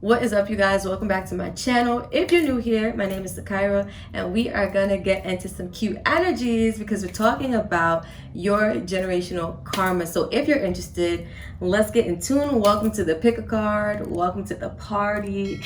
What is up, you guys? Welcome back to my channel. If you're new here, my name is Sakira, and we are gonna get into some cute energies because we're talking about your generational karma. So if you're interested, let's get in tune. Welcome to the pick a card. Welcome to the party.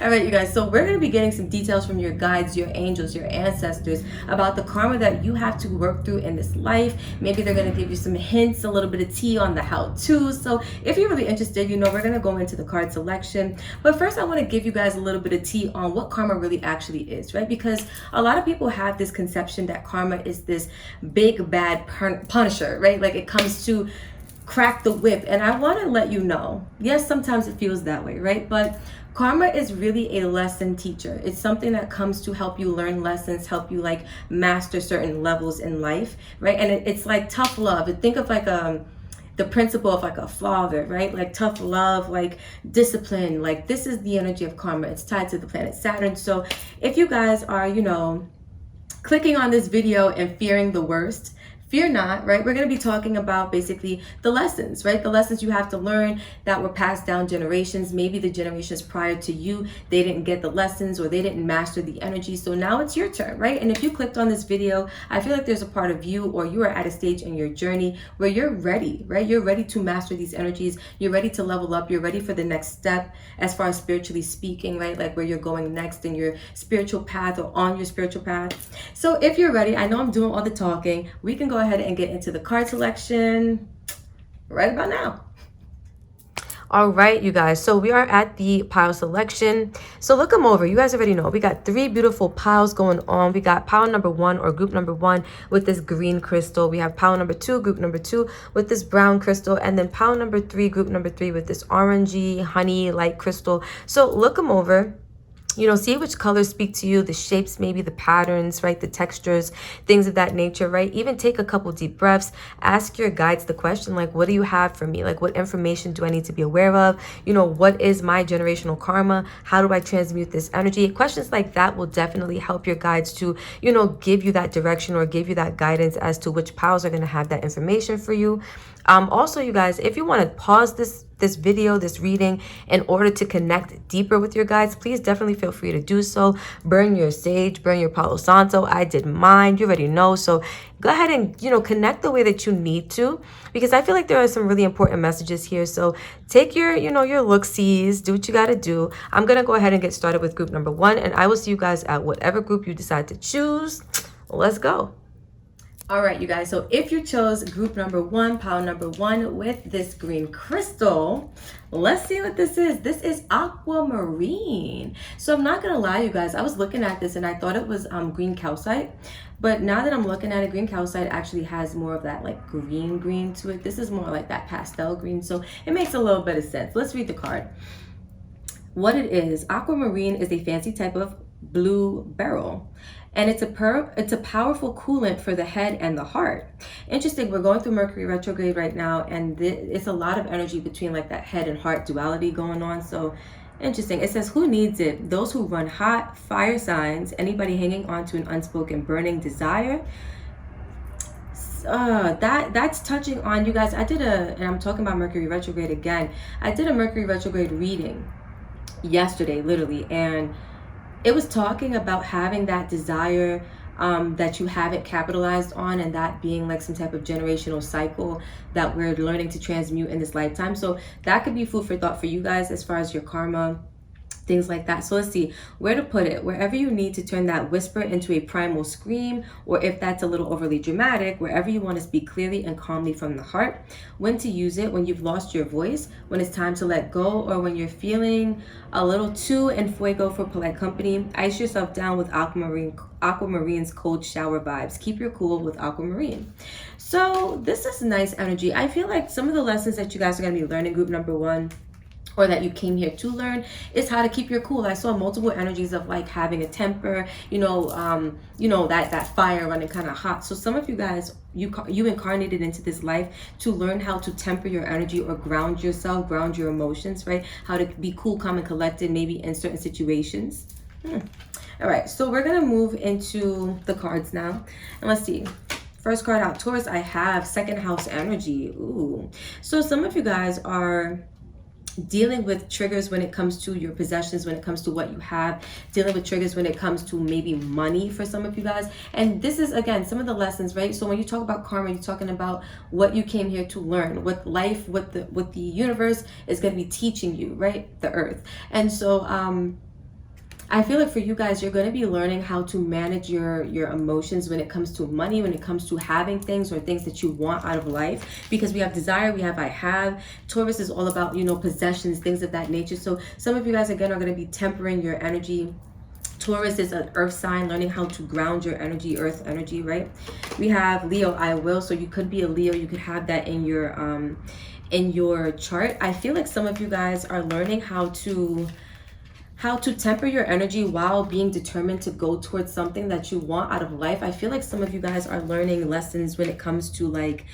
All right, you guys. So we're gonna be getting some details from your guides, your angels, your ancestors about the karma that you have to work through in this life. Maybe they're gonna give you some hints, a little bit of tea on the how-to. So if you're really interested, we're gonna go into the card selection. But first, I want to give you guys a little bit of tea on what karma really actually is, right? Because a lot of people have this conception that karma is this big bad punisher, right? Like it comes to crack the whip. And I want to let you know, yes, sometimes it feels that way, right? But karma is really a lesson teacher. It's something that comes to help you learn lessons, help you like master certain levels in life, right? And it's like tough love. Think of like the principle of like a father, right? Like tough love, like discipline, like this is the energy of karma. It's tied to the planet Saturn. So if you guys are, clicking on this video and fearing the worst, fear not, right? We're going to be talking about basically the lessons, right? The lessons you have to learn that were passed down generations. Maybe the generations prior to you, they didn't get the lessons or they didn't master the energy. So now it's your turn, right? And if you clicked on this video, I feel like there's a part of you or you are at a stage in your journey where you're ready, right? You're ready to master these energies. You're ready to level up. You're ready for the next step as far as spiritually speaking, right? Like where you're going next in your spiritual path or on your spiritual path. So if you're ready, I know I'm doing all the talking. We can go ahead and get into the card selection right about now. All right, you guys, so we are at the pile selection. So look them over. You guys already know we got three beautiful piles going on. We got pile number 1 or group number 1 with this green crystal. We have pile number 2, group number 2 with this brown crystal, and then pile number 3, group number 3 with this orangey honey light crystal. So look them over. See which colors speak to you, the shapes, maybe the patterns, right? The textures, things of that nature, right? Even take a couple deep breaths. Ask your guides the question, like, what do you have for me? Like, what information do I need to be aware of? What is my generational karma? How do I transmute this energy? Questions like that will definitely help your guides to, give you that direction or give you that guidance as to which piles are going to have that information for you. Also, you guys, if you want to pause this video, this reading, in order to connect deeper with your guides, please definitely feel free to do so. Burn your sage, burn your Palo Santo. I did mine. You already know. So go ahead and, connect the way that you need to, because I feel like there are some really important messages here. So take your, your look-sees, do what you got to do. I'm going to go ahead and get started with group number 1, and I will see you guys at whatever group you decide to choose. Let's go. All right, you guys, so if you chose group number 1, pile number 1 with this green crystal, let's see what this is. This is aquamarine. So I'm not gonna lie, you guys, I was looking at this and I thought it was green calcite, but now that I'm looking at it, green calcite actually has more of that like green to it. This is more like that pastel green, so it makes a little bit of sense. Let's read the card. What it is, aquamarine is a fancy type of blue beryl. And it's a powerful coolant for the head and the heart. Interesting, we're going through Mercury retrograde right now, and it's a lot of energy between like that head and heart duality going on. So interesting. It says, who needs it? Those who run hot, fire signs, anybody hanging on to an unspoken burning desire. That's touching on, you guys. And I'm talking about Mercury retrograde again. I did a Mercury retrograde reading yesterday, literally, and it was talking about having that desire that you haven't capitalized on, and that being like some type of generational cycle that we're learning to transmute in this lifetime. So that could be food for thought for you guys as far as your karma, things like that. So let's see where to put it. Wherever you need to turn that whisper into a primal scream, or if that's a little overly dramatic, wherever you want to speak clearly and calmly from the heart. When to use it: when you've lost your voice, when it's time to let go, or when you're feeling a little too en fuego for polite company. Ice yourself down with aquamarine's cold shower vibes. Keep your cool with aquamarine. So this is nice energy. I feel like some of the lessons that you guys are going to be learning, group number 1, or that you came here to learn, is how to keep your cool. I saw multiple energies of like having a temper, that fire running kind of hot. So some of you guys, you incarnated into this life to learn how to temper your energy or ground yourself, ground your emotions, right? How to be cool, calm, and collected, maybe in certain situations. All right, so we're gonna move into the cards now, and let's see. First card out, Taurus, I have second house energy. Ooh, so some of you guys are dealing with triggers when it comes to your possessions, when it comes to what you have, dealing with triggers when it comes to maybe money for some of you guys. And this is, again, some of the lessons, right? So when you talk about karma, you're talking about what you came here to learn, what life, what the universe is going to be teaching you, right? The earth. And so I feel like for you guys, you're going to be learning how to manage your emotions when it comes to money, when it comes to having things or things that you want out of life, because we have desire, we have I have. Taurus is all about, you know, possessions, things of that nature. So some of you guys, again, are going to be tempering your energy. Taurus is an earth sign, learning how to ground your energy, earth energy, right? We have Leo, I will. So you could be a Leo. You could have that in your chart. I feel like some of you guys are learning how to temper your energy while being determined to go towards something that you want out of life. I feel like some of you guys are learning lessons when it comes to like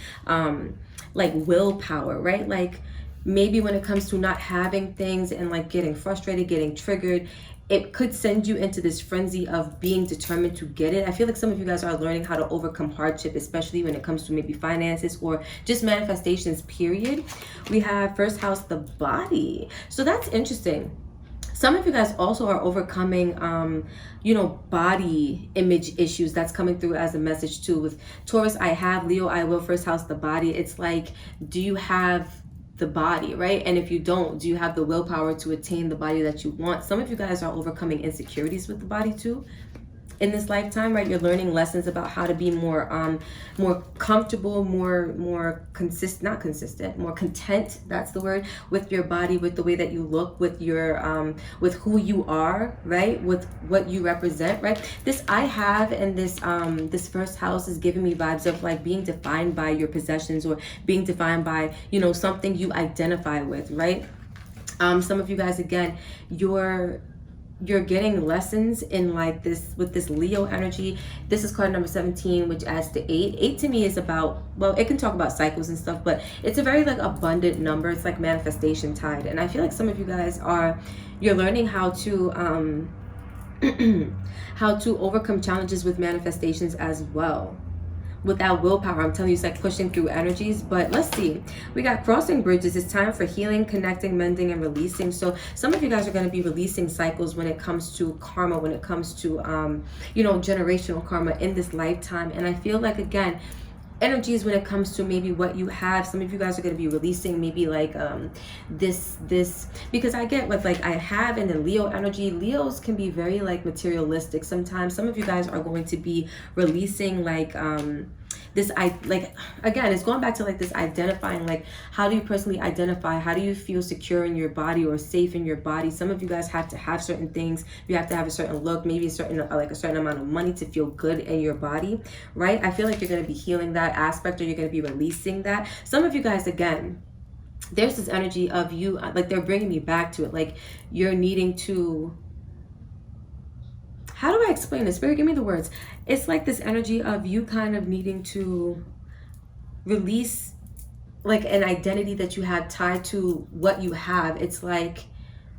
willpower, right? Like maybe when it comes to not having things and like getting frustrated, getting triggered, it could send you into this frenzy of being determined to get it. I feel like some of you guys are learning how to overcome hardship, especially when it comes to maybe finances or just manifestations, period. We have first house, the body. So that's interesting. Some of you guys also are overcoming, you know, body image issues. That's coming through as a message too. With Taurus, I have. Leo, I will. First house, the body. It's like, do you have the body, right? And if you don't, do you have the willpower to attain the body that you want? Some of you guys are overcoming insecurities with the body too. In this lifetime, right? You're learning lessons about how to be more comfortable, more content, that's the word, with your body, with the way that you look, with your with who you are, right? With what you represent, right? This I have, and this first house is giving me vibes of like being defined by your possessions, or being defined by, you know, something you identify with, right? Some of you guys, again, you're getting lessons in like this with this Leo energy. This is card number 17, which adds to 8. 8 to me is about, well, it can talk about cycles and stuff, but it's a very like abundant number. It's like manifestation tide. And I feel like some of you guys you're learning how to how to overcome challenges with manifestations as well. Without willpower, I'm telling you, it's like pushing through energies. But let's see, we got crossing bridges. It's time for healing, connecting, mending, and releasing. So some of you guys are going to be releasing cycles when it comes to karma, when it comes to you know, generational karma in this lifetime. And I feel like, again, energies when it comes to maybe what you have, some of you guys are going to be releasing maybe like this because I get with like I have, and then Leo energy. Leos can be very like materialistic sometimes. Some of you guys are going to be releasing like this, again, it's going back to like this identifying, like how do you personally identify, how do you feel secure in your body or safe in your body? Some of you guys have to have certain things. You have to have a certain look, maybe a certain amount of money to feel good in your body, right? I feel like you're going to be healing that aspect, or you're going to be releasing that. Some of you guys, again, there's this energy of you, like they're bringing me back to it, like you're needing to, how do I explain this? Spirit, give me the words. It's like this energy of you kind of needing to release like an identity that you had tied to what you have. It's like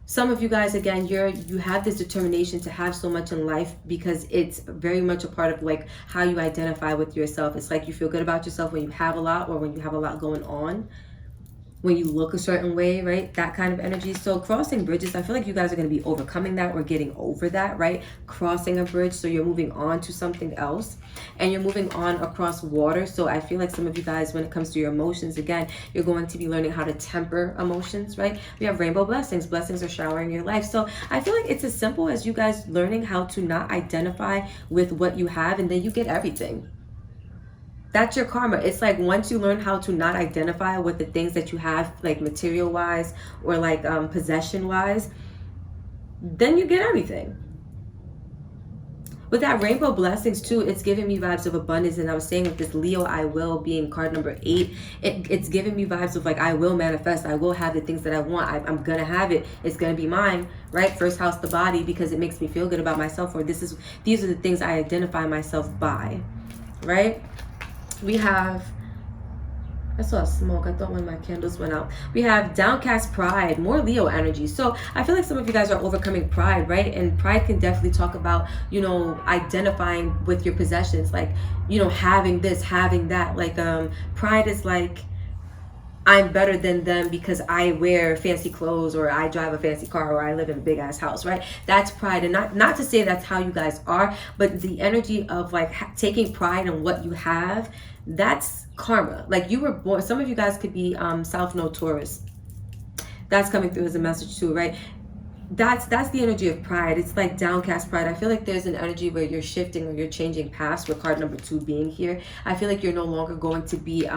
some of you guys, again, you have this determination to have so much in life because it's very much a part of like how you identify with yourself. It's like you feel good about yourself when you have a lot, or when you have a lot going on, when you look a certain way, right? That kind of energy. So crossing bridges, I feel like you guys are going to be overcoming that or getting over that, right? Crossing a bridge. So you're moving on to something else, and you're moving on across water. So I feel like some of you guys, when it comes to your emotions, again, you're going to be learning how to temper emotions, right? We have rainbow blessings. Blessings are showering your life. So I feel like it's as simple as you guys learning how to not identify with what you have, and then you get everything. That's your karma. It's like once you learn how to not identify with the things that you have, like material wise or like possession wise, then you get everything. With that rainbow blessings too, it's giving me vibes of abundance. And I was saying with this Leo, I will being card number 8, it's giving me vibes of like, I will manifest. I will have the things that I want. I'm going to have it. It's going to be mine, right? First house, the body, because it makes me feel good about myself, or these are the things I identify myself by, right? We have, I saw smoke. I thought one of my candles went out. We have downcast pride, more Leo energy. So I feel like some of you guys are overcoming pride, right? And pride can definitely talk about, you know, identifying with your possessions, like, you know, having this, having that. Like pride is like, I'm better than them because I wear fancy clothes, or I drive a fancy car, or I live in a big ass house, right? That's pride. And not to say that's how you guys are, but the energy of like taking pride in what you have, that's karma. Like, you were born, some of you guys could be South Node Taurus. That's coming through as a message too, right? That's the energy of pride. It's like downcast pride. I feel like there's an energy where you're shifting or you're changing paths, with card number 2 being here. I feel like you're no longer going to be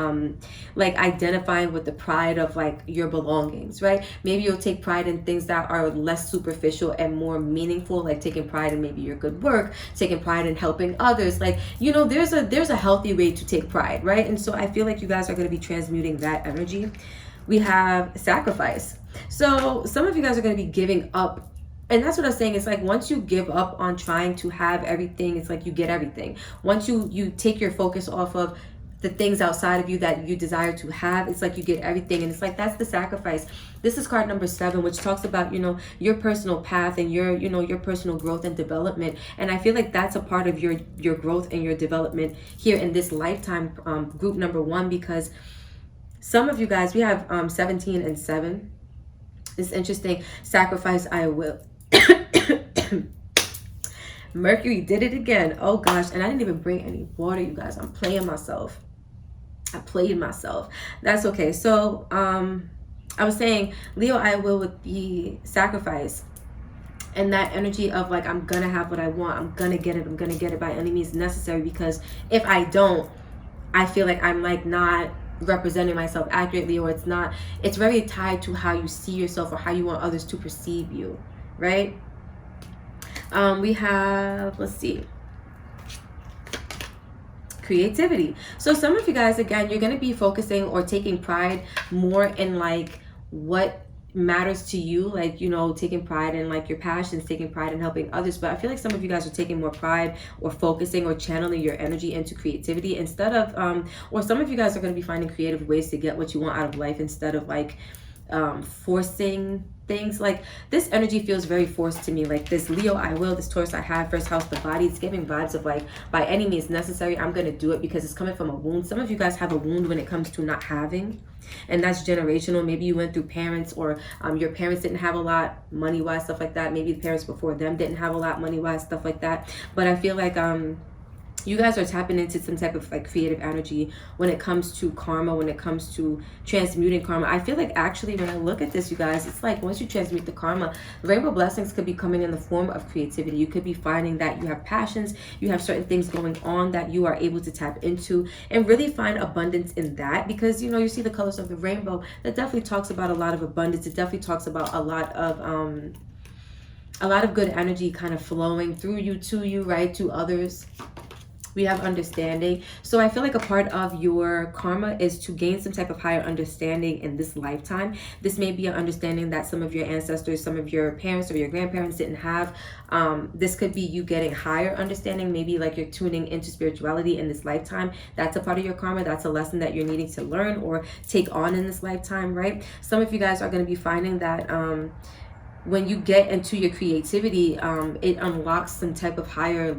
like identifying with the pride of like your belongings, right? Maybe you'll take pride in things that are less superficial and more meaningful, like taking pride in maybe your good work, taking pride in helping others. Like, you know, there's a healthy way to take pride, right? And so I feel like you guys are going to be transmuting that energy. We have sacrifice. So some of you guys are going to be giving up. And that's what I'm saying. It's like, once you give up on trying to have everything, it's like you get everything. Once you take your focus off of the things outside of you that you desire to have, it's like you get everything. And it's like, that's the sacrifice. This is card number 7, which talks about, you know, your personal path and your, you know, your personal growth and development. And I feel like that's a part of your growth and your development here in this lifetime, group number 1, because some of you guys, we have 17 and 7. It's interesting. Sacrifice, I will. Mercury did it again. Oh gosh. And I didn't even bring any water, you guys. I'm playing myself. I played myself. That's okay. So I was saying, Leo, I will, with the sacrifice and that energy of like, I'm gonna have what I want. I'm gonna get it. I'm gonna get it by any means necessary, because if I don't, I feel like I'm like not representing myself accurately, or it's very tied to how you see yourself or how you want others to perceive you, right? We have, let's see, creativity. So some of you guys, again, you're going to be focusing or taking pride more in like what matters to you, like, you know, taking pride in like your passions, taking pride in helping others. But I feel like some of you guys are taking more pride or focusing or channeling your energy into creativity instead of or some of you guys are going to be finding creative ways to get what you want out of life, instead of like forcing things. Like, this energy feels very forced to me. Like, this Leo, I will, this Taurus, I have, first house, the body, it's giving vibes of like, by any means necessary, I'm going to do it, because it's coming from a wound. Some of you guys have a wound when it comes to not having, and that's generational. Maybe you went through parents, or your parents didn't have a lot money wise, stuff like that. Maybe the parents before them didn't have a lot money wise, stuff like that. But I feel like you guys are tapping into some type of like creative energy when it comes to karma, when it comes to transmuting karma. I feel like, actually, when I look at this, you guys, it's like, once you transmute the karma, rainbow blessings could be coming in the form of creativity. You could be finding that you have passions, you have certain things going on that you are able to tap into and really find abundance in that, because, you know, you see the colors of the rainbow. That definitely talks about a lot of abundance. It definitely talks about a lot of good energy kind of flowing through you, to you, right, to others. We have understanding. So I feel like a part of your karma is to gain some type of higher understanding in this lifetime. This may be an understanding that some of your ancestors, some of your parents or your grandparents didn't have. This could be you getting higher understanding. Maybe like you're tuning into spirituality in this lifetime. That's a part of your karma. That's a lesson that you're needing to learn or take on in this lifetime, right? Some of you guys are going to be finding that when you get into your creativity, it unlocks some type of higher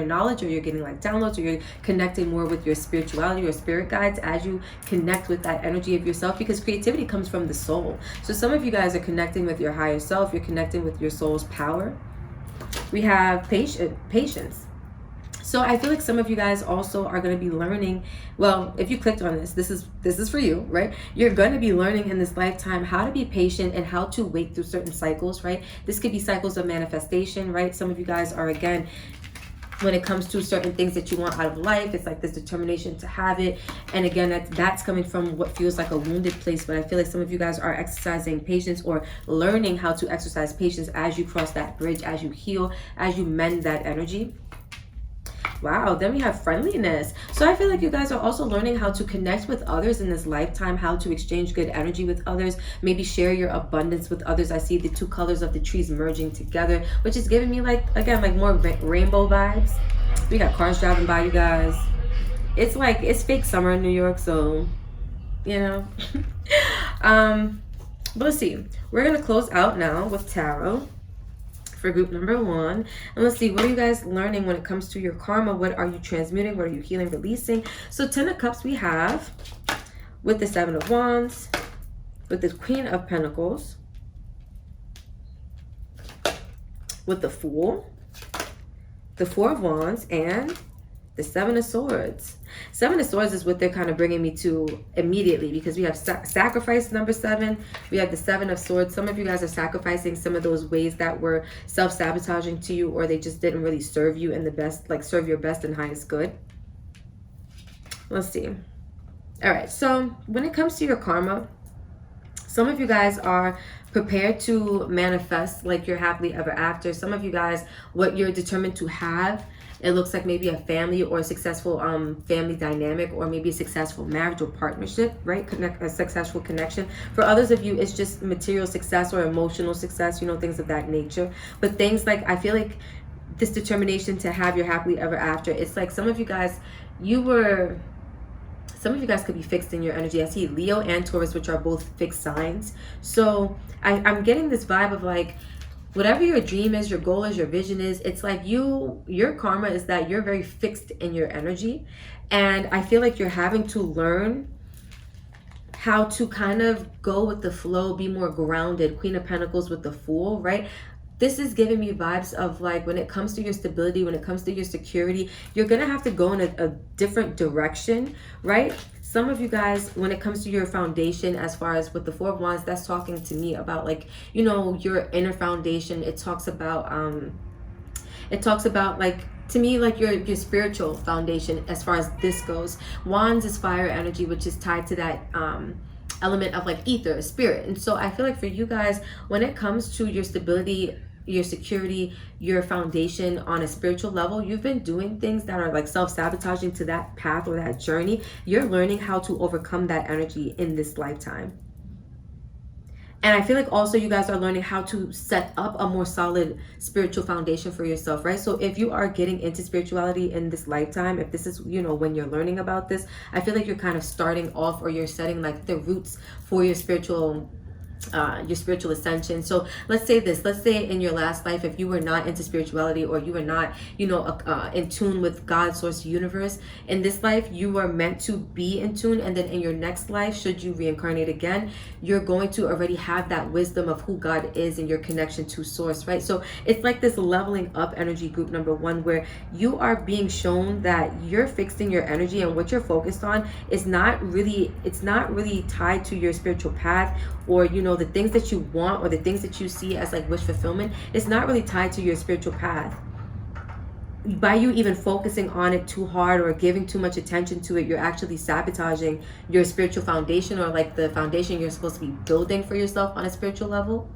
knowledge, or you're getting like downloads, or you're connecting more with your spirituality or spirit guides as you connect with that energy of yourself, because creativity comes from the soul. So some of you guys are connecting with your higher self. You're connecting with your soul's power. We have patience. So I feel like some of you guys also are going to be learning, well, if you clicked on this is for you, right? You're going to be learning in this lifetime how to be patient and how to wait through certain cycles, right? This could be cycles of manifestation, right? Some of you guys are, again, when it comes to certain things that you want out of life, it's like this determination to have it. And again, that's coming from what feels like a wounded place. But I feel like some of you guys are exercising patience, or learning how to exercise patience as you cross that bridge, as you heal, as you mend that energy. Wow, then we have friendliness. So I feel like you guys are also learning how to connect with others in this lifetime, how to exchange good energy with others, maybe share your abundance with others. I see the two colors of the trees merging together, which is giving me like, again, like more rainbow vibes. We got cars driving by, you guys. It's like, it's fake summer in New York, so, you know. But let's see. We're going to close out now with tarot for group number 1. And let's see, what are you guys learning when it comes to your karma? What are you transmuting? What are you healing, releasing? So 10 of Cups we have. with the Seven of Wands, with the Queen of Pentacles, with the Fool, the Four of Wands, and the Seven of Swords. Seven of Swords is what they're kind of bringing me to immediately, because we have sacrifice number 7. We have the Seven of Swords. Some of you guys are sacrificing some of those ways that were self-sabotaging to you, or they just didn't really serve you in the best, like serve your best and highest good. Let's see. All right, so when it comes to your karma, some of you guys are prepared to manifest like your happily ever after. Some of you guys, what you're determined to have, it looks like maybe a family or a successful family dynamic, or maybe a successful marriage or partnership, right? A successful connection. For others of you, it's just material success or emotional success, you know, things of that nature. But things like, I feel like this determination to have your happily ever after, it's like some of you guys, some of you guys could be fixed in your energy. I see Leo and Taurus, which are both fixed signs. So I'm getting this vibe of like, whatever your dream is, your goal is, your vision is, it's like your karma is that you're very fixed in your energy. And I feel like you're having to learn how to kind of go with the flow, be more grounded. Queen of Pentacles with the Fool, right? This is giving me vibes of like, when it comes to your stability, when it comes to your security, you're going to have to go in a different direction, right? Some of you guys, when it comes to your foundation, as far as with the Four of Wands, that's talking to me about like, you know, your inner foundation. It talks about like, to me, like your spiritual foundation as far as this goes. Wands is fire energy, which is tied to that element of like ether, spirit. And so I feel like for you guys, when it comes to your stability, your security, your foundation on a spiritual level, you've been doing things that are like self-sabotaging to that path or that journey. You're learning how to overcome that energy in this lifetime. And I feel like also you guys are learning how to set up a more solid spiritual foundation for yourself, right? So if you are getting into spirituality in this lifetime, if this is, you know, when you're learning about this, I feel like you're kind of starting off, or you're setting like the roots for your spiritual ascension. So let's say in your last life, if you were not into spirituality, or you were not, you know, in tune with God, source, universe, in this life you were meant to be in tune. And then in your next life, should you reincarnate again, you're going to already have that wisdom of who God is and your connection to source, right? So it's like this leveling up energy, group number 1, where you are being shown that you're fixing your energy, and what you're focused on is not really tied to your spiritual path, or, you know, the things that you want, or the things that you see as like wish fulfillment. It's not really tied to your spiritual path. By you even focusing on it too hard, or giving too much attention to it, you're actually sabotaging your spiritual foundation, or like the foundation you're supposed to be building for yourself on a spiritual level.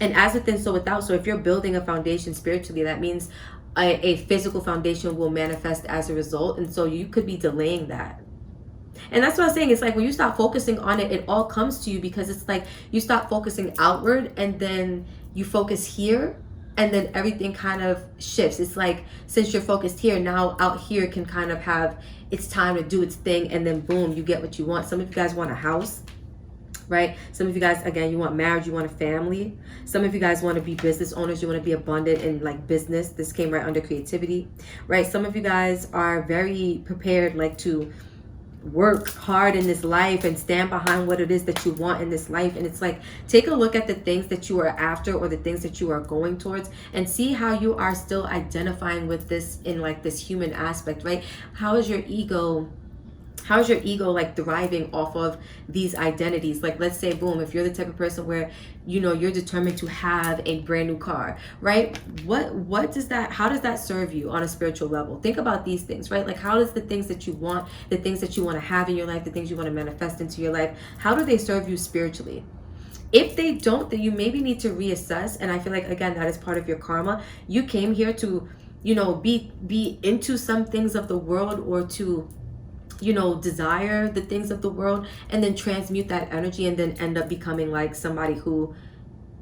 And as within, so without. So if you're building a foundation spiritually, that means a physical foundation will manifest as a result. And so you could be delaying that. And that's what I'm saying. It's like when you stop focusing on it, it all comes to you, because it's like you stop focusing outward, and then you focus here, and then everything kind of shifts. It's like, since you're focused here, now out here can kind of have its time to do its thing, and then boom, you get what you want. Some of you guys want a house, right? Some of you guys, again, you want marriage, you want a family. Some of you guys want to be business owners, you want to be abundant in like business. This came right under creativity, right? Some of you guys are very prepared, like to work hard in this life and stand behind what it is that you want in this life. And it's like, take a look at the things that you are after, or the things that you are going towards, and see how you are still identifying with this in like this human aspect, right? How is your ego like thriving off of these identities? Like, let's say, boom, if you're the type of person where, you know, you're determined to have a brand new car, right? How does that serve you on a spiritual level? Think about these things, right? Like, how does the things that you want, the things that you want to have in your life, the things you want to manifest into your life, how do they serve you spiritually? If they don't, then you maybe need to reassess. And I feel like, again, that is part of your karma. You came here to, you know, be into some things of the world, or to, you know, desire the things of the world, and then transmute that energy, and then end up becoming like somebody who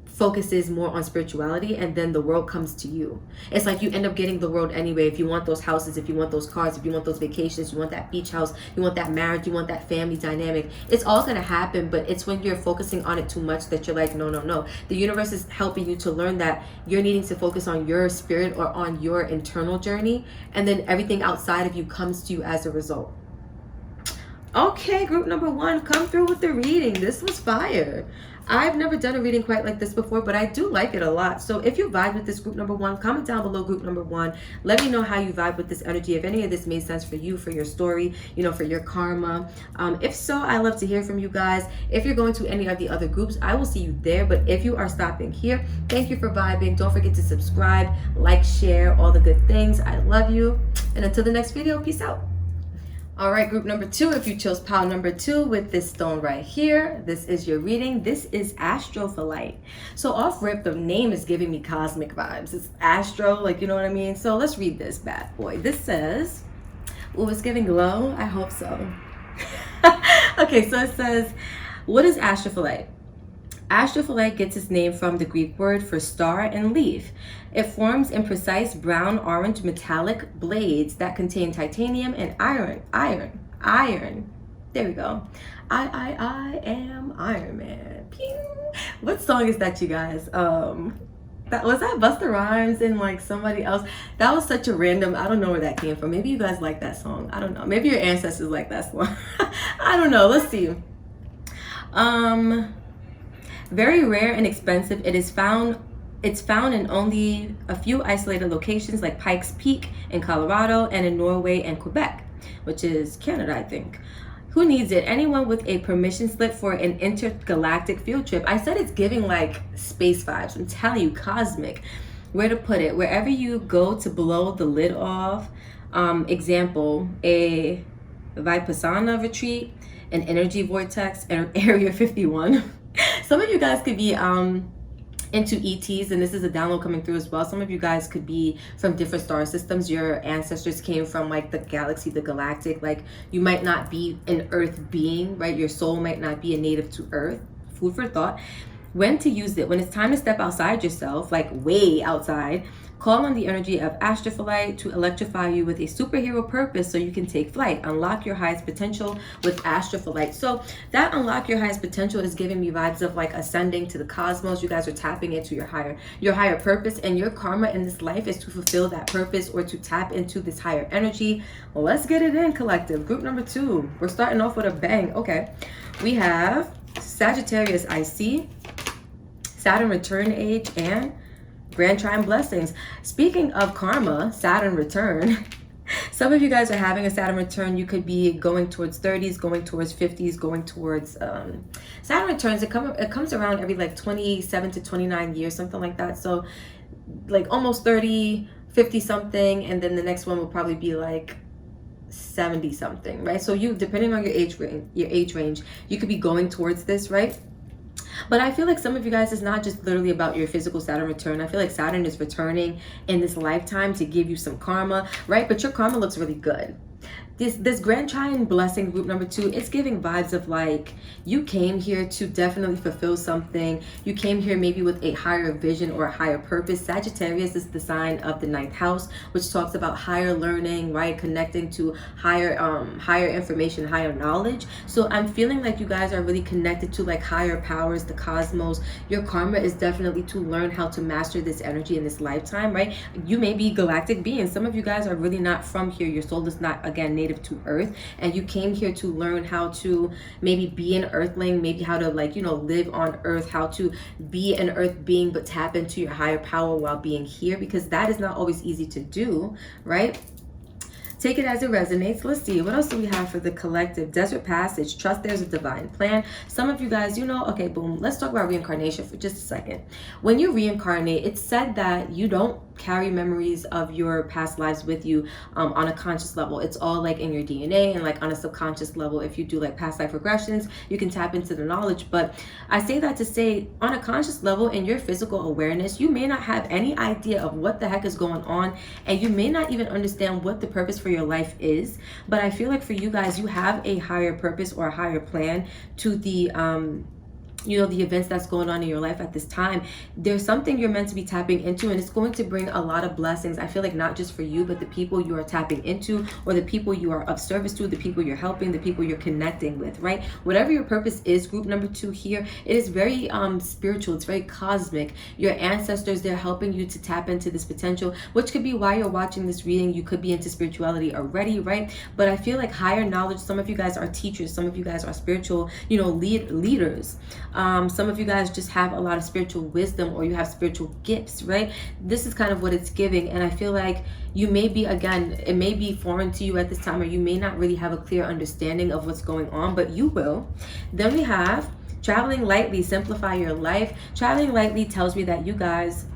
focuses more on spirituality, and then the world comes to you. It's like you end up getting the world anyway. If you want those houses, if you want those cars, if you want those vacations, you want that beach house, you want that marriage, you want that family dynamic, it's all going to happen. But it's when you're focusing on it too much that you're like, no. The universe is helping you to learn that you're needing to focus on your spirit, or on your internal journey, and then everything outside of you comes to you as a result. Okay, group number 1, come through with the reading. This was fire. I've never done a reading quite like this before, but I do like it a lot. So if you vibe with this group number 1, comment down below group number 1. Let me know how you vibe with this energy. If any of this made sense for you, for your story, you know, for your karma. If so, I love to hear from you guys. If you're going to any of the other groups, I will see you there. But if you are stopping here, thank you for vibing. Don't forget to subscribe, like, share, all the good things. I love you. And until the next video, peace out. All right, group number 2, if you chose pile number 2 with this stone right here, this is your reading. This is Astrolite. So off rip, the name is giving me cosmic vibes. It's Astro, like, you know what I mean? So let's read this bad boy. This says, oh, it's giving glow? I hope so. Okay, so it says, what is Astrolite? Astrolite gets its name from the Greek word for star and leaf. It forms in precise brown-orange metallic blades that contain titanium and iron. There we go. I am Iron Man. Pew. What song is that, you guys? That was that Busta Rhymes and like somebody else. That was such a random, I don't know where that came from. Maybe you guys like that song. I don't know. Maybe your ancestors like that song. I don't know. Let's see. Very rare and expensive. It's found in only a few isolated locations like Pikes Peak in Colorado and in Norway and Quebec, which is Canada, I think. Who needs it? Anyone with a permission slip for an intergalactic field trip. I said it's giving like space vibes. I'm telling you, cosmic. Where to put it? Wherever you go to blow the lid off. Example, a Vipassana retreat, an energy vortex, and Area 51. Some of you guys could be into ETs, and this is a download coming through as well. Some of you guys could be from different star systems. Your ancestors came from like the galaxy, the galactic. Like you might not be an earth being, right? Your soul might not be a native to earth. Food for thought. When to use it? When it's time to step outside yourself, like way outside, call on the energy of Astrolite to electrify you with a superhero purpose so you can take flight. Unlock your highest potential with Astrolite. So that unlock your highest potential is giving me vibes of like ascending to the cosmos. You guys are tapping into your higher purpose, and your karma in this life is to fulfill that purpose or to tap into this higher energy. Well, let's get it in, collective. Group number 2. We're starting off with a bang. Okay. We have Sagittarius IC, Saturn return age, and Grand Trine blessings. Speaking of karma, Saturn return. Some of you guys are having a Saturn return. You could be going towards 30s, going towards 50s, going towards Saturn returns. It comes around every like 27 to 29 years, something like that. So like almost 30, 50 something, and then the next one will probably be like 70 something, right? So you, depending on your age range, you could be going towards this, right? But I feel like some of you guys, it's not just literally about your physical Saturn return. I feel like Saturn is returning in this lifetime to give you some karma, right? But your karma looks really good. This Grand Trine blessing, group number 2, it's giving vibes of like you came here to definitely fulfill something. You came here maybe with a higher vision or a higher purpose. Sagittarius is the sign of the 9th house, which talks about higher learning, right? Connecting to higher information, higher knowledge. So I'm feeling like you guys are really connected to like higher powers, the cosmos. Your karma is definitely to learn how to master this energy in this lifetime, right? You may be galactic beings. Some of you guys are really not from here. Your soul is not, again, native to earth, and you came here to learn how to maybe be an earthling, maybe how to like, you know, live on earth, how to be an earth being but tap into your higher power while being here, because that is not always easy to do, right? Take it as it resonates. Let's see, what else do we have for the collective? Desert Passage, trust there's a divine plan. Some of you guys, you know, okay, boom, let's talk about reincarnation for just a second. When you reincarnate, it's said that you don't carry memories of your past lives with you on a conscious level. It's all like in your DNA, and like on a subconscious level, if you do like past life regressions, you can tap into the knowledge. But I say that to say, on a conscious level, in your physical awareness, you may not have any idea of what the heck is going on, and you may not even understand what the purpose for your life is. But I feel like for you guys, you have a higher purpose or a higher plan to the you know, the events that's going on in your life at this time, there's something you're meant to be tapping into, and it's going to bring a lot of blessings. I feel like not just for you, but the people you are tapping into, or the people you are of service to, the people you're helping, the people you're connecting with, right? Whatever your purpose is, group number 2 here, it is very spiritual. It's very cosmic. Your ancestors, they're helping you to tap into this potential, which could be why you're watching this reading. You could be into spirituality already, right? But I feel like higher knowledge, some of you guys are teachers, some of you guys are spiritual, you know, leaders. Some of you guys just have a lot of spiritual wisdom, or you have spiritual gifts, right? This is kind of what it's giving. And I feel like you may be, again, it may be foreign to you at this time, or you may not really have a clear understanding of what's going on, but you will. Then we have traveling lightly, simplify your life. Traveling lightly tells me that you guys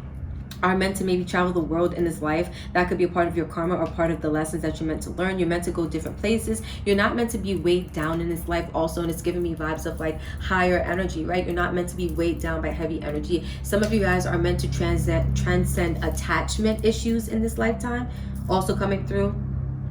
are meant to maybe travel the world in this life. That could be a part of your karma, or part of the lessons that you're meant to learn. You're meant to go different places. You're not meant to be weighed down in this life also, and it's giving me vibes of like higher energy, right? You're not meant to be weighed down by heavy energy. Some of you guys are meant to transcend attachment issues in this lifetime, also coming through.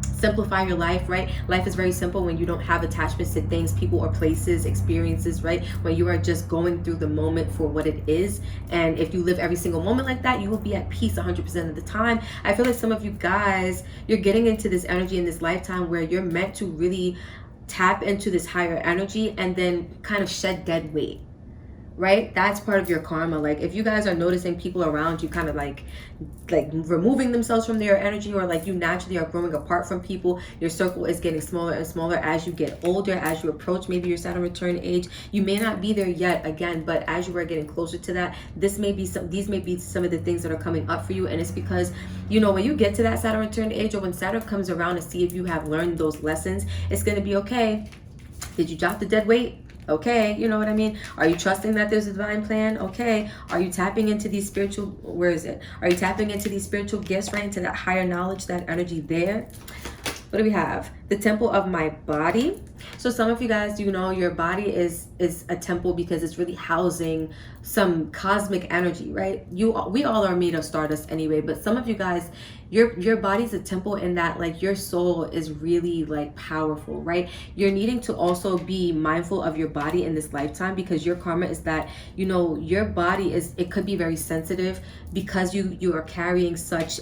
Simplify your life, right? Life is very simple when you don't have attachments to things, people, or places, experiences, right? When you are just going through the moment for what it is. And if you live every single moment like that, you will be at peace 100% of the time. I feel like some of you guys, you're getting into this energy in this lifetime where you're meant to really tap into this higher energy and then kind of shed dead weight, right? That's part of your karma. Like if you guys are noticing people around you kind of like removing themselves from their energy, or like you naturally are growing apart from people, your circle is getting smaller and smaller as you get older, as you approach maybe your Saturn return age. You may not be there yet, again, but as you are getting closer to that, these may be some of the things that are coming up for you. And it's because, you know, when you get to that Saturn return age, or when Saturn comes around to see if you have learned those lessons, it's going to be okay. Did you drop the dead weight? Okay, you know what I mean? Are you trusting that there's a divine plan? Okay. Are you tapping into these spiritual, where is it? Are you tapping into these spiritual gifts, right? Into that higher knowledge, that energy there? What do we have? The temple of my body. So some of you guys, you know, your body is a temple because it's really housing some cosmic energy, right? We all are made of stardust anyway, but some of you guys, your body's a temple in that like your soul is really like powerful, right? You're needing to also be mindful of your body in this lifetime, because your karma is that, you know, your body is, it could be very sensitive because you are carrying such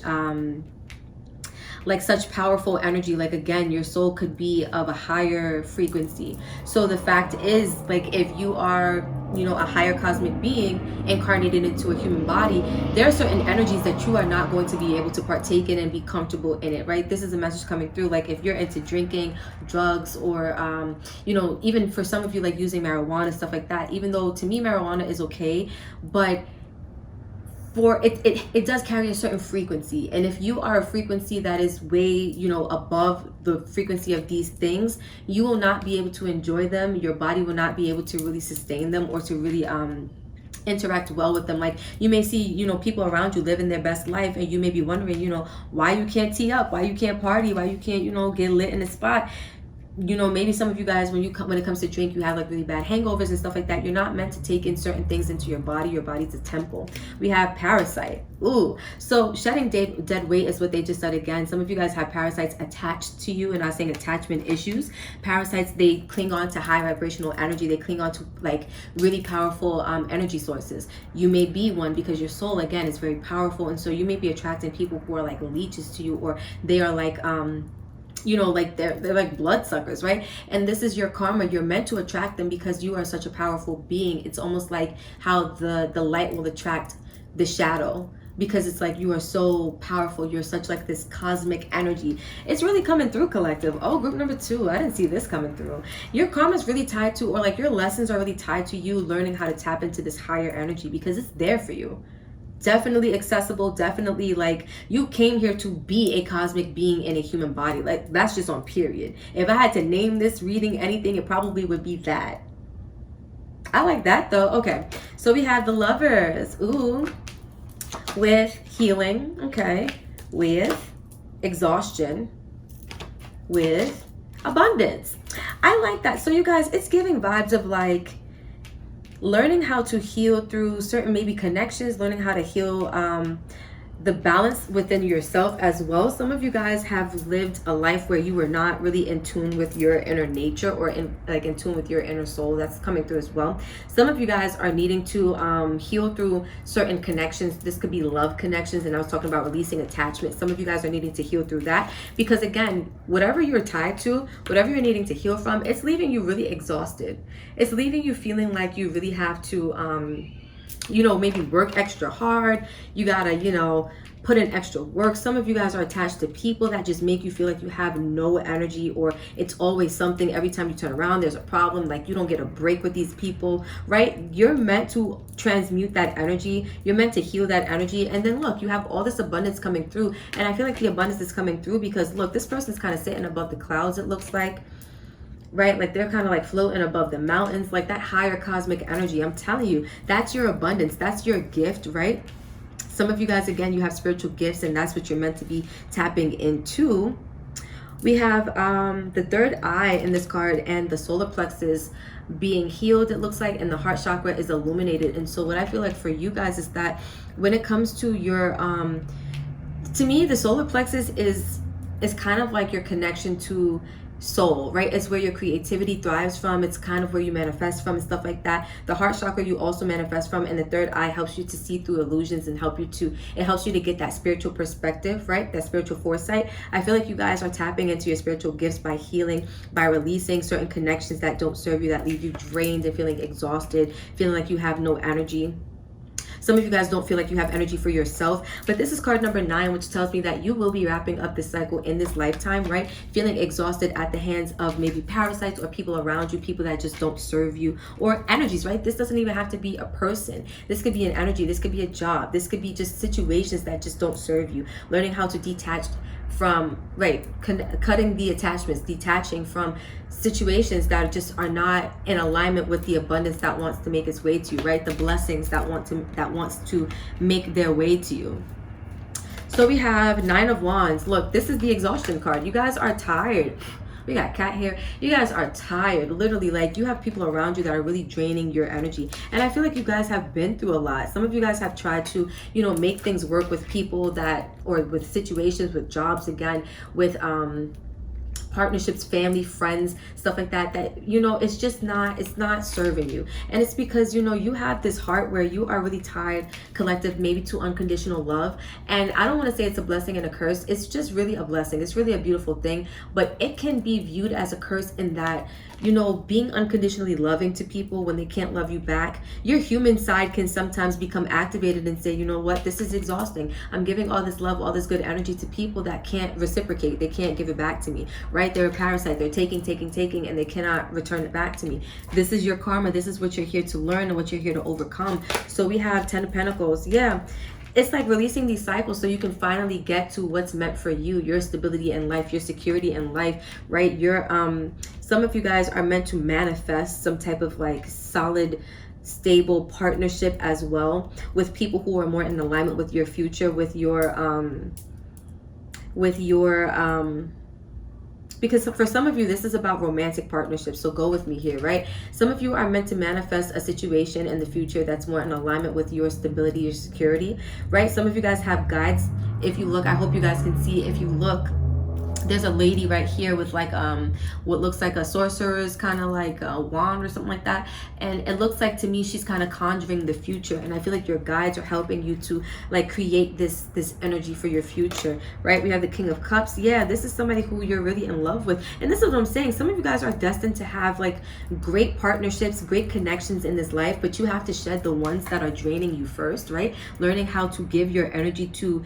like such powerful energy. Like again, your soul could be of a higher frequency. So the fact is, like, if you are, you know, a higher cosmic being incarnated into a human body, there are certain energies that you are not going to be able to partake in and be comfortable in it, right? This is a message coming through. Like if you're into drinking, drugs, or you know, even for some of you, like using marijuana, stuff like that, even though to me marijuana is okay, but for it does carry a certain frequency. And if you are a frequency that is way, you know, above the frequency of these things, you will not be able to enjoy them. Your body will not be able to really sustain them, or to really interact well with them. Like you may see, you know, people around you living their best life, and you may be wondering, you know, why you can't tee up, why you can't party, why you can't, you know, get lit in a spot. You know, maybe some of you guys, when it comes to drink, you have like really bad hangovers and stuff like that. You're not meant to take in certain things into your body. Your body's a temple. We have parasite. Ooh. So shedding dead weight is what they just said again. Some of you guys have parasites attached to you, and I'm saying attachment issues. Parasites, they cling on to high vibrational energy. They cling on to like really powerful energy sources. You may be one because your soul, again, is very powerful. And so you may be attracting people who are like leeches to you, or they are like, you know, like they're like bloodsuckers, right? And this is your karma. You're meant to attract them because you are such a powerful being. It's almost like how the light will attract the shadow, because it's like you are so powerful. You're such like this cosmic energy. It's really coming through, collective. Oh, group number 2, I didn't see this coming through. Your karma is really tied to, or like your lessons are really tied to you learning how to tap into this higher energy, because it's there for you. Definitely accessible, definitely like you came here to be a cosmic being in a human body. Like that's just on period. If I had to name this reading anything, it probably would be that. I like that though. Okay, so we have the Lovers. Ooh, with healing, okay, with exhaustion, with abundance. I like that. So you guys, it's giving vibes of like learning how to heal through certain maybe connections, learning how to heal the balance within yourself as well. Some of you guys have lived a life where you were not really in tune with your inner nature, or in tune with your inner soul. That's coming through as well. Some of you guys are needing to heal through certain connections. This could be love connections, and I was talking about releasing attachment. Some of you guys are needing to heal through that, because again, whatever you're tied to, whatever you're needing to heal from, it's leaving you really exhausted. It's leaving you feeling like you really have to maybe work extra hard. You gotta, put in extra work. Some of you guys are attached to people that just make you feel like you have no energy, or it's always something. Every time you turn around, there's a problem. Like, you don't get a break with these people, right? You're meant to transmute that energy. You're meant to heal that energy. And then look, you have all this abundance coming through. And I feel like the abundance is coming through because look, this person's kind of sitting above the clouds, it looks like. Right? Like, they're kind of like floating above the mountains, like that higher cosmic energy. I'm telling you, that's your abundance. That's your gift, right? Some of you guys, again, you have spiritual gifts, and that's what you're meant to be tapping into. We have the third eye in this card, and the solar plexus being healed, it looks like, and the heart chakra is illuminated. And so what I feel like for you guys is that when it comes to your to me, the solar plexus is kind of like your connection to soul, right? It's where your creativity thrives from. It's kind of where you manifest from and stuff like that. The heart chakra you also manifest from, and the third eye helps you to see through illusions and it helps you to get that spiritual perspective, right? That spiritual foresight. I feel like you guys are tapping into your spiritual gifts by healing, by releasing certain connections that don't serve you, that leave you drained and feeling exhausted, feeling like you have no energy. Some of you guys don't feel like you have energy for yourself, but this is card number 9, which tells me that you will be wrapping up this cycle in this lifetime, right? Feeling exhausted at the hands of maybe parasites or people around you, people that just don't serve you, or energies, right? This doesn't even have to be a person. This could be an energy. This could be a job. This could be just situations that just don't serve you. Learning how to detach from, right, cutting the attachments, detaching from situations that just are not in alignment with the abundance that wants to make its way to you, right? The blessings that wants to make their way to you. So we have 9 of Wands. Look, this is the exhaustion card. You guys are tired. We got cat here. You guys are tired. Literally, like, you have people around you that are really draining your energy. And I feel like you guys have been through a lot. Some of you guys have tried to, make things work with people or with situations, with jobs, again, with partnerships, family, friends, stuff like that, it's just not, it's not serving you. And it's because, you have this heart where you are really tied, collective, maybe to unconditional love. And I don't want to say it's a blessing and a curse. It's just really a blessing. It's really a beautiful thing, but it can be viewed as a curse in that, being unconditionally loving to people when they can't love you back, your human side can sometimes become activated and say, you know what, this is exhausting. I'm giving all this love, all this good energy to people that can't reciprocate. They can't give it back to me, right? They're a parasite. They're taking, and they cannot return it back to me. This is your karma. This is what you're here to learn and what you're here to overcome. So we have 10 of Pentacles. Yeah. It's like releasing these cycles so you can finally get to what's meant for you, your stability in life, your security in life, right? Some of you guys are meant to manifest some type of like solid, stable partnership as well, with people who are more in alignment with your future, because for some of you, this is about romantic partnerships. So go with me here, right? Some of you are meant to manifest a situation in the future that's more in alignment with your stability, your security, right? Some of you guys have guides. If you look, I hope you guys can see, if you look, there's a lady right here with like what looks like a sorcerer's kind of like a wand or something like that, and it looks like to me she's kind of conjuring the future. And I feel like your guides are helping you to like create this energy for your future, right? We have the King of Cups. Yeah, this is somebody who you're really in love with, and this is what I'm saying. Some of you guys are destined to have like great partnerships, great connections in this life, but you have to shed the ones that are draining you first, right? Learning how to give your energy to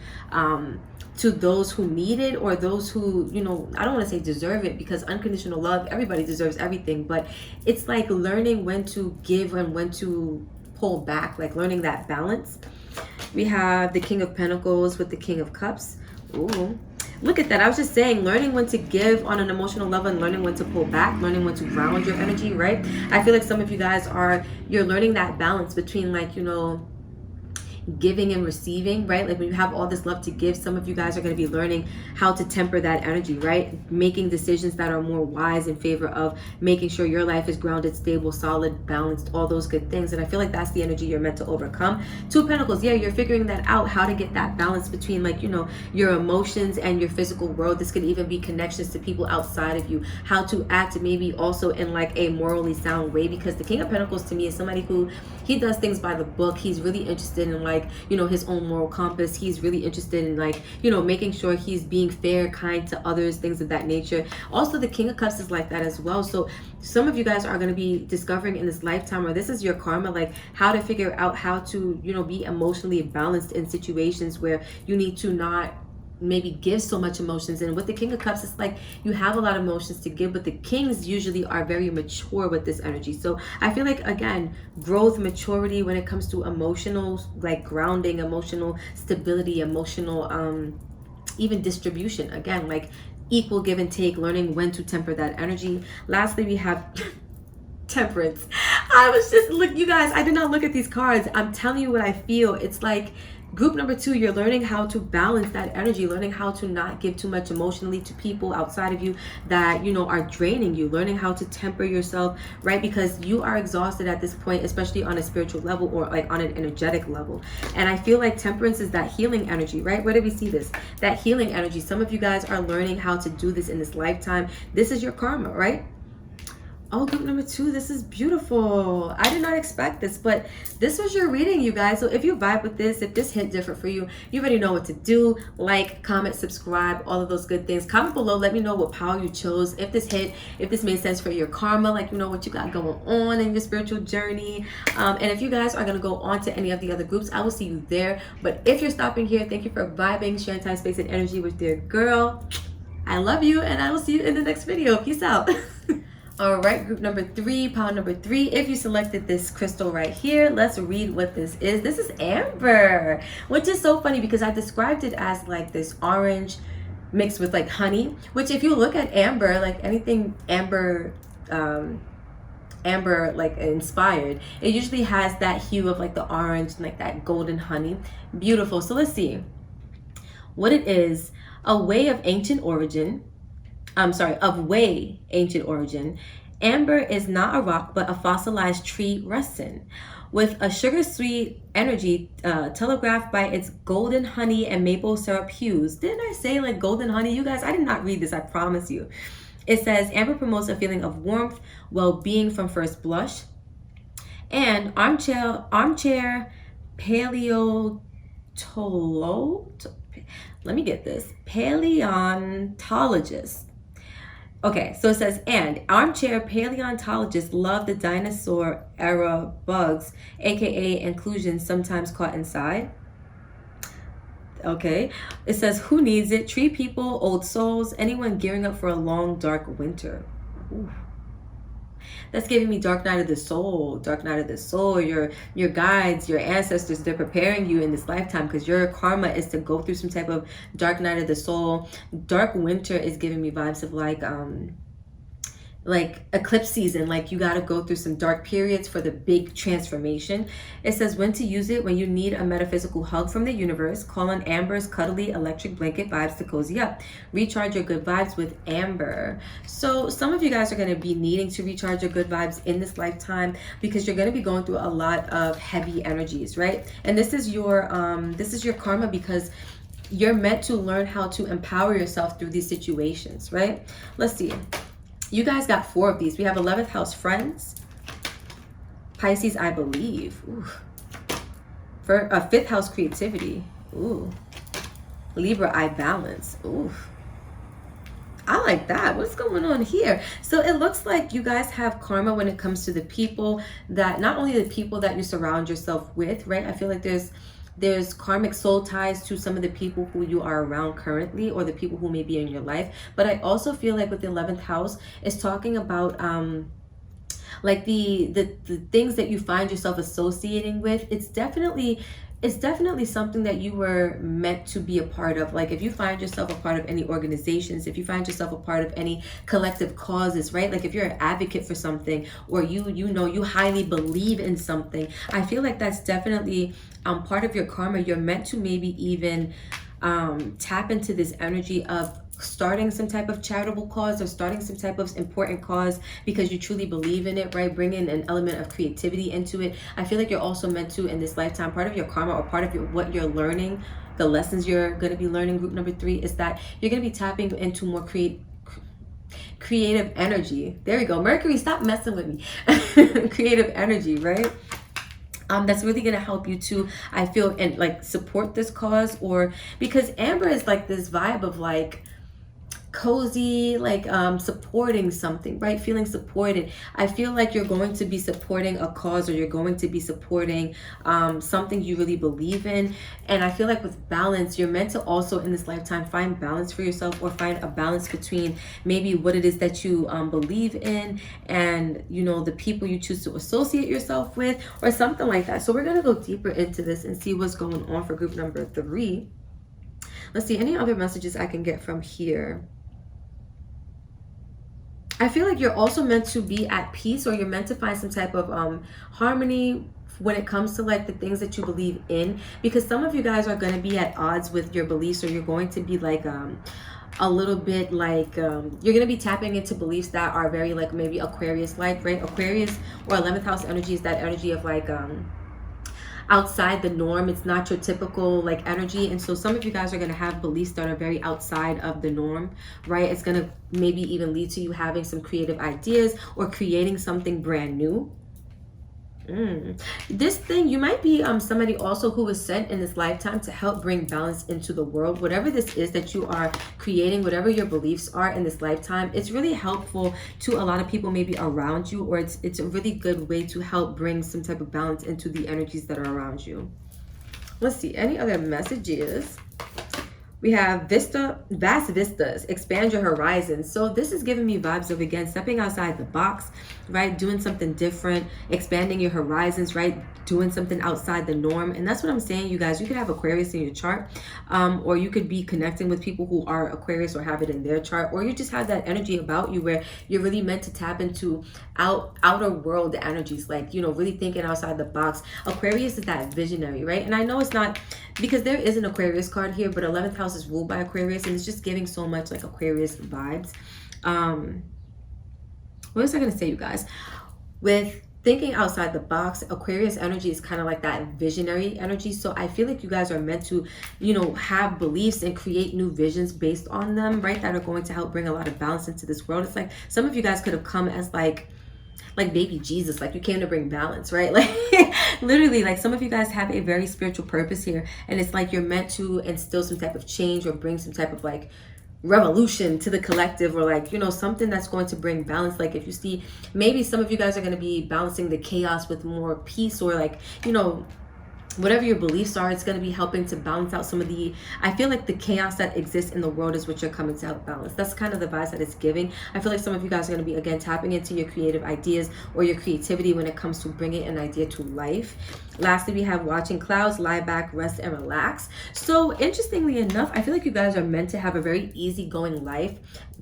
those who need it, or those who, I don't want to say deserve it, because unconditional love, everybody deserves everything, but it's like learning when to give and when to pull back, like learning that balance. We have the King of Pentacles with the King of Cups. Ooh, look at that. I was just saying, learning when to give on an emotional level and learning when to pull back, learning when to ground your energy, right? I feel like some of you guys you're learning that balance between like, giving and receiving, right? Like when you have all this love to give, some of you guys are going to be learning how to temper that energy, right? Making decisions that are more wise in favor of making sure your life is grounded, stable, solid, balanced, all those good things. And I feel like that's the energy you're meant to overcome. Two of Pentacles, yeah, you're figuring that out, how to get that balance between, like, you know, your emotions and your physical world. This could even be connections to people outside of you, how to act maybe also in like a morally sound way, because the King of Pentacles to me is somebody who, he does things by the book. He's really interested in, like, you know, his own moral compass. He's really interested in, like, you know, making sure he's being fair, kind to others, things of that nature. Also, the King of Cups is like that as well. So some of you guys are going to be discovering in this lifetime, or this is your karma, like how to figure out how to, you know, be emotionally balanced in situations where you need to not maybe give so much emotions. And with the King of Cups, it's like you have a lot of emotions to give, but the kings usually are very mature with this energy. So I feel like, again, growth, maturity when it comes to emotional, like grounding, emotional stability, emotional even distribution, again, like equal give and take, learning when to temper that energy. Lastly, we have Temperance. I was just, look, you guys, I did not look at these cards. I'm telling you what I feel. It's like group number 2, you're learning how to balance that energy, learning how to not give too much emotionally to people outside of you that, you know, are draining you, learning how to temper yourself, right? Because you are exhausted at this point, especially on a spiritual level or like on an energetic level. And I feel like Temperance is that healing energy, right? Where did we see this? That healing energy. Some of you guys are learning how to do this in this lifetime. This is your karma, right? Oh, group number 2, this is beautiful. I did not expect this, but this was your reading, you guys. So if you vibe with this, if this hit different for you, you already know what to do. Like, comment, subscribe, all of those good things. Comment below, let me know what power you chose. If this hit, if this made sense for your karma, like, you know, what you got going on in your spiritual journey. And if you guys are going to go on to any of the other groups, I will see you there. But if you're stopping here, thank you for vibing, sharing time, space, and energy with your girl. I love you, and I will see you in the next video. Peace out. All right, group number 3, pile number 3. If you selected this crystal right here, let's read what this is. This is amber, which is so funny because I described it as like this orange mixed with like honey, which if you look at amber, like anything amber, amber like inspired, it usually has that hue of like the orange and like that golden honey. Beautiful. So let's see what it is. A way of ancient origin. Ancient origin. Amber is not a rock, but a fossilized tree resin with a sugar-sweet energy telegraphed by its golden honey and maple syrup hues. Didn't I say like golden honey? You guys, I did not read this, I promise you. It says amber promotes a feeling of warmth, well-being from first blush. And armchair paleontologist. Okay, so it says, and armchair paleontologists love the dinosaur era bugs, aka inclusions sometimes caught inside. Okay, it says, who needs it? Tree people, old souls, anyone gearing up for a long, dark winter. Ooh. That's giving me dark night of the soul. Dark night of the soul. Your guides, your ancestors, they're preparing you in this lifetime because your karma is to go through some type of dark night of the soul. Dark winter is giving me vibes of like eclipse season, like you got to go through some dark periods for the big transformation. It says when to use it: when you need a metaphysical hug from the universe, call on Amber's cuddly electric blanket vibes to cozy up. Recharge your good vibes with Amber. So some of you guys are going to be needing to recharge your good vibes in this lifetime because you're going to be going through a lot of heavy energies, right? And this is your karma because you're meant to learn how to empower yourself through these situations, right? Let's see. You guys got 4 of these. We have 11th house friends, Pisces, I believe. Ooh. For a 5th house creativity. Ooh. Libra, I balance. Ooh. I like that. What's going on here? So it looks like you guys have karma when it comes to the people that, not only the people that you surround yourself with, right? I feel like there's karmic soul ties to some of the people who you are around currently or the people who may be in your life. But I also feel like with the 11th house, it's talking about like the things that you find yourself associating with. It's definitely it's definitely something that you were meant to be a part of. Like if you find yourself a part of any organizations, if you find yourself a part of any collective causes, right? Like if you're an advocate for something, or you highly believe in something, I feel like that's definitely part of your karma. You're meant to maybe even tap into this energy of starting some type of charitable cause or starting some type of important cause because you truly believe in it, right? Bringing an element of creativity into it. I feel like you're also meant to, in this lifetime, part of your karma or part of what you're learning, the lessons you're going to be learning, group number 3, is that you're going to be tapping into more creative energy. There we go. Mercury, stop messing with me. Creative energy, right? That's really going to help you to, I feel, and like support this cause, or because Amber is like this vibe of like cozy, like supporting something, right? Feeling supported. I feel like you're going to be supporting a cause, or you're going to be supporting something you really believe in. And I feel like with balance, you're meant to also in this lifetime find balance for yourself, or find a balance between maybe what it is that you believe in, and the people you choose to associate yourself with, or something like that. So we're going to go deeper into this and see what's going on for group number 3. Let's see any other messages I can get from here. I feel like you're also meant to be at peace, or you're meant to find some type of harmony when it comes to like the things that you believe in, because some of you guys are going to be at odds with your beliefs, or you're going to be like a little bit like you're going to be tapping into beliefs that are very like maybe Aquarius like, right? Aquarius or 11th house energy is that energy of like outside the norm. It's not your typical like energy, and so some of you guys are going to have beliefs that are very outside of the norm, right? It's going to maybe even lead to you having some creative ideas or creating something brand new. This thing, you might be somebody also who was sent in this lifetime to help bring balance into the world. Whatever this is that you are creating, whatever your beliefs are in this lifetime, it's really helpful to a lot of people maybe around you, or it's a really good way to help bring some type of balance into the energies that are around you. Let's see any other messages. We have vast vistas, expand your horizons. So this is giving me vibes of, again, stepping outside the box, right? Doing something different, expanding your horizons, right? Doing something outside the norm. And that's what I'm saying, you guys. You could have Aquarius in your chart, or you could be connecting with people who are Aquarius or have it in their chart, or you just have that energy about you where you're really meant to tap into outer world energies, like, really thinking outside the box. Aquarius is that visionary, right? And I know it's not, because there is an Aquarius card here, but 11th house is ruled by Aquarius, and it's just giving so much like Aquarius vibes. What was I going to say, you guys? With thinking outside the box, Aquarius energy is kind of like that visionary energy. So I feel like you guys are meant to, have beliefs and create new visions based on them, right? That are going to help bring a lot of balance into this world. It's like some of you guys could have come as like baby Jesus, like you came to bring balance, right? Like literally, like some of you guys have a very spiritual purpose here, and it's like you're meant to instill some type of change or bring some type of like revolution to the collective, or like something that's going to bring balance. Like if you see, maybe some of you guys are going to be balancing the chaos with more peace, or like whatever your beliefs are, it's going to be helping to balance out some of the, I feel like the chaos that exists in the world is what you're coming to help balance. That's kind of the vibes that it's giving. I feel like some of you guys are going to be, again, tapping into your creative ideas or your creativity when it comes to bringing an idea to life. Lastly, we have watching clouds, lie back, rest, and relax. So interestingly enough, I feel like you guys are meant to have a very easygoing life.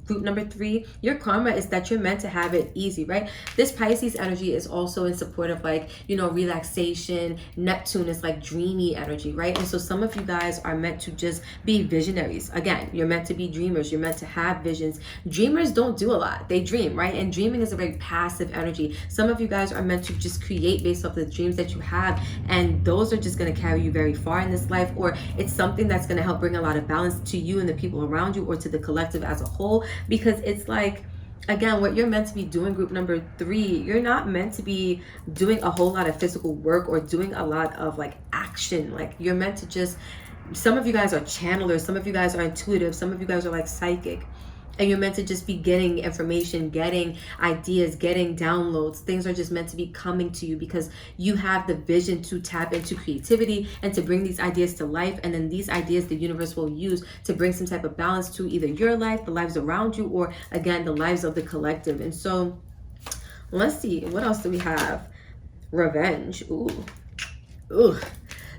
Group number 3, your karma is that you're meant to have it easy, right? This Pisces energy is also in support of like, relaxation. Neptune is like dreamy energy, right? And so some of you guys are meant to just be visionaries. Again, you're meant to be dreamers. You're meant to have visions. Dreamers don't do a lot. They dream, right? And dreaming is a very passive energy. Some of you guys are meant to just create based off the dreams that you have, and those are just going to carry you very far in this life, or it's something that's going to help bring a lot of balance to you and the people around you, or to the collective as a whole. Because it's like, again, what you're meant to be doing, group number 3, you're not meant to be doing a whole lot of physical work or doing a lot of like action. Like you're meant to just, some of you guys are channelers, some of you guys are intuitive, some of you guys are like psychic. And you're meant to just be getting information, getting ideas, getting downloads. Things are just meant to be coming to you because you have the vision to tap into creativity and to bring these ideas to life. And then these ideas the universe will use to bring some type of balance to either your life, the lives around you, or again, the lives of the collective. And so let's see, what else do we have? Revenge. Ooh.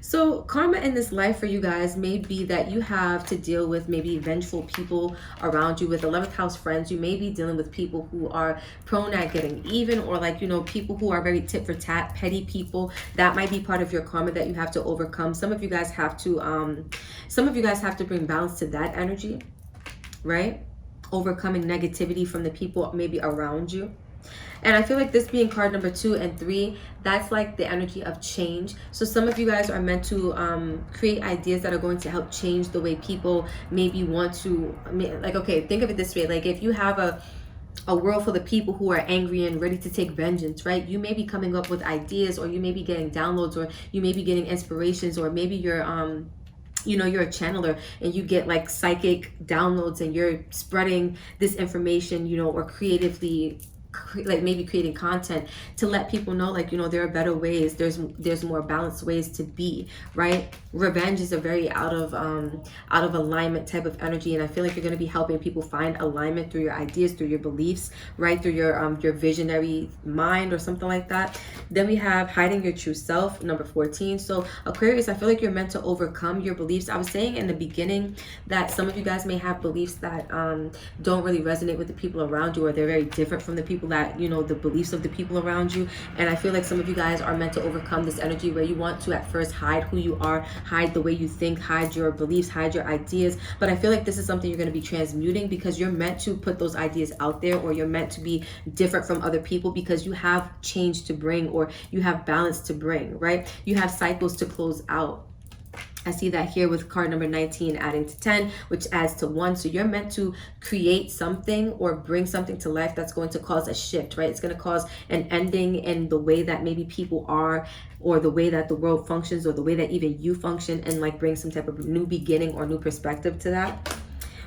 So karma in this life for you guys may be that you have to deal with maybe vengeful people around you. With 11th house friends, you may be dealing with people who are prone at getting even, or like, you know, people who are very tit for tat, petty people. That might be part of your karma that you have to overcome. Some of you guys have to bring balance to that energy, right? Overcoming negativity from the people maybe around you. And I feel like this being card number 2 and 3, that's like the energy of change. So some of you guys are meant to create ideas that are going to help change the way people maybe want to, like, okay, think of it this way. Like if you have a world full of people who are angry and ready to take vengeance, right? You may be coming up with ideas, or you may be getting downloads, or you may be getting inspirations, or maybe you're you know, you're a channeler and you get like psychic downloads and you're spreading this information, you know, or creatively like maybe creating content to let people know, like, you know, there are better ways, there's more balanced ways to be, right? Revenge is a very out of alignment type of energy, and I feel like you're going to be helping people find alignment through your ideas, through your beliefs, right? Through your visionary mind or something like that. Then we have hiding your true self, number 14. So Aquarius, I feel like you're meant to overcome your beliefs. I was saying in the beginning that some of you guys may have beliefs that don't really resonate with the people around you, or they're very different from the people that, you know, the beliefs of the people around you. And I feel like some of you guys are meant to overcome this energy where you want to at first hide who you are, hide the way you think, hide your beliefs, hide your ideas. But I feel like this is something you're going to be transmuting, because you're meant to put those ideas out there, or you're meant to be different from other people, because you have change to bring, or you have balance to bring, right? You have cycles to close out. I see that here with card number 19 adding to 10, which adds to 1. So you're meant to create something or bring something to life that's going to cause a shift, right? It's going to cause an ending in the way that maybe people are, or the way that the world functions, or the way that even you function, and like bring some type of new beginning or new perspective to that.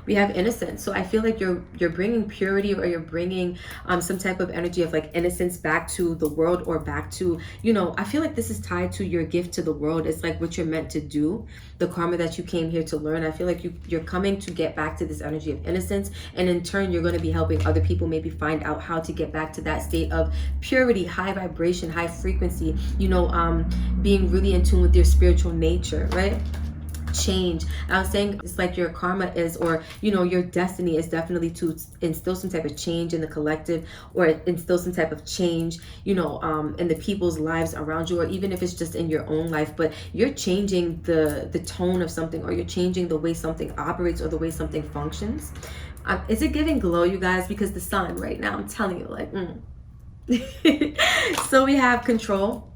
We have innocence. So I feel like you're bringing purity, or you're bringing some type of energy of like innocence back to the world, or back to, you know, I feel like this is tied to your gift to the world. It's like what you're meant to do, the karma that you came here to learn. I feel like you're coming to get back to this energy of innocence, and in turn you're going to be helping other people maybe find out how to get back to that state of purity, high vibration, high frequency, you know, being really in tune with your spiritual nature, right? Change. I was saying it's like your karma is, or, you know, your destiny is definitely to instill some type of change in the collective, or instill some type of change, you know, in the people's lives around you, or even if it's just in your own life. But you're changing the tone of something, or you're changing the way something operates, or the way something functions. Is it giving glow, you guys? Because the sun right now, I'm telling you, like So we have control.